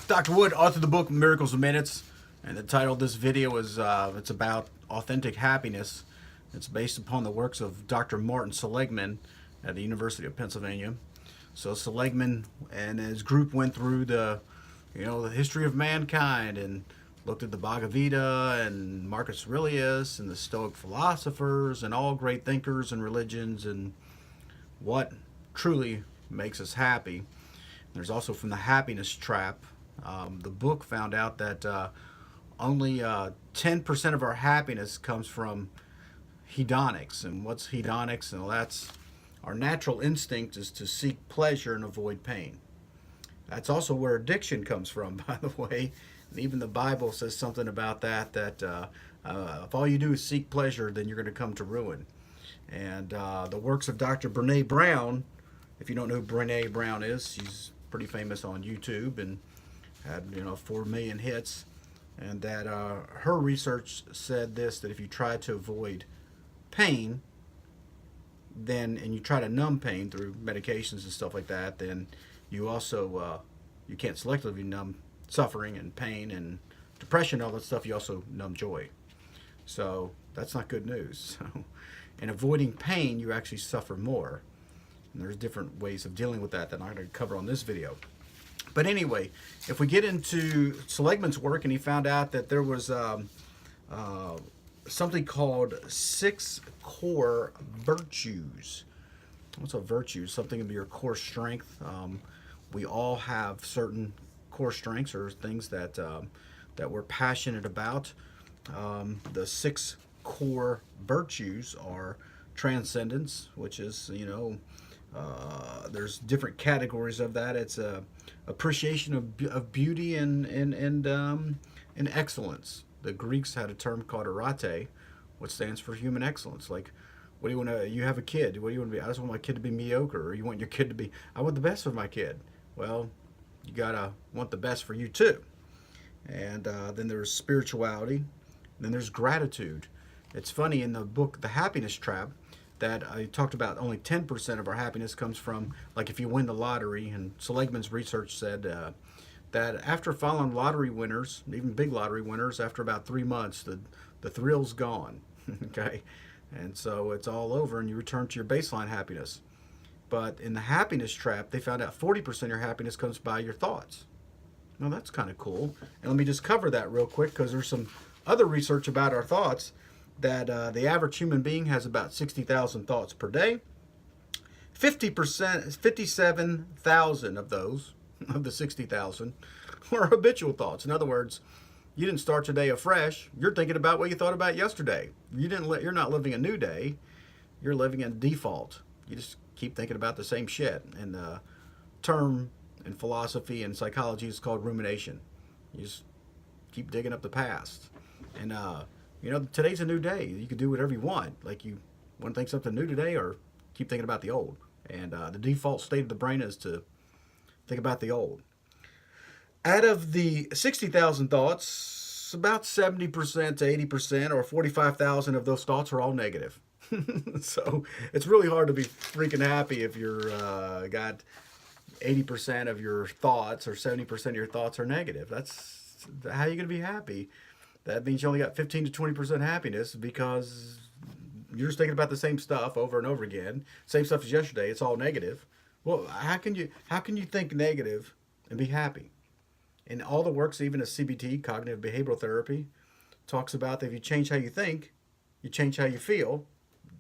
Dr. Wood, author of the book Miracles in Minutes, and the title of this video is it's about authentic happiness. It's based upon the works of Dr. Martin Seligman at the University of Pennsylvania. So Seligman and his group went through the history of mankind and looked at the Bhagavad Gita and Marcus Aurelius and the Stoic philosophers and all great thinkers and religions and what truly makes us happy. There's also from the Happiness Trap. The book found out that only 10% of our happiness comes from hedonics. And what's hedonics? And that's our natural instinct is to seek pleasure and avoid pain. That's also where addiction comes from, by the way. And even the Bible says something about that if all you do is seek pleasure, then you're going to come to ruin. And the works of Dr. Brene Brown, if you don't know who Brene Brown is, she's pretty famous on YouTube and had 4 million hits. And that her research said this, that if you try to avoid pain, and you try to numb pain through medications and stuff like that, then you also you can't selectively numb suffering and pain and depression, all that stuff. You also numb joy. So that's not good news. So in avoiding pain, you actually suffer more. And there's different ways of dealing with that I'm not going to cover on this video. But anyway, if we get into Seligman's work, and he found out that there was something called 6 core virtues. What's a virtue? Something of your core strength. We all have certain core strengths or things that we're passionate about. The 6 core virtues are transcendence, which is, there's different categories of that. It's appreciation of beauty and excellence. The Greeks had a term called arete, which stands for human excellence. Like, what do you want to? You have a kid. What do you want to be? I just want my kid to be mediocre, or you want your kid to be? I want the best for my kid. Well, you gotta want the best for you too. And then there's spirituality. Then there's gratitude. It's funny in the book The Happiness Trap that I talked about only 10% of our happiness comes from, like, if you win the lottery. And Seligman's research said that after following lottery winners, even big lottery winners, after about 3 months, the thrill's gone. Okay, and so it's all over, and you return to your baseline happiness. But in the Happiness Trap, they found out 40% of your happiness comes by your thoughts. Now that's kind of cool. And let me just cover that real quick, because there's some other research about our thoughts that the average human being has about 60,000 thoughts per day. 50%, 57,000 of those, of the 60,000, are habitual thoughts. In other words, you didn't start your day afresh. You're thinking about what you thought about yesterday. You're not living a new day. You're living in default. You just keep thinking about the same shit. And the term in philosophy and psychology is called rumination. You just keep digging up the past. And today's a new day. You can do whatever you want. Like, you want to think something new today, or keep thinking about the old. And the default state of the brain is to think about the old. Out of the 60,000 thoughts, about 70% to 80% or 45,000 of those thoughts are all negative. So it's really hard to be freaking happy if you're got 80% of your thoughts or 70% of your thoughts are negative. That's how you're going to be happy. That means you only got 15 to 20% happiness, because you're just thinking about the same stuff over and over again. Same stuff as yesterday. It's all negative. Well, how can you think negative and be happy? And all the works, even as cognitive behavioral therapy, talks about that if you change how you think, you change how you feel,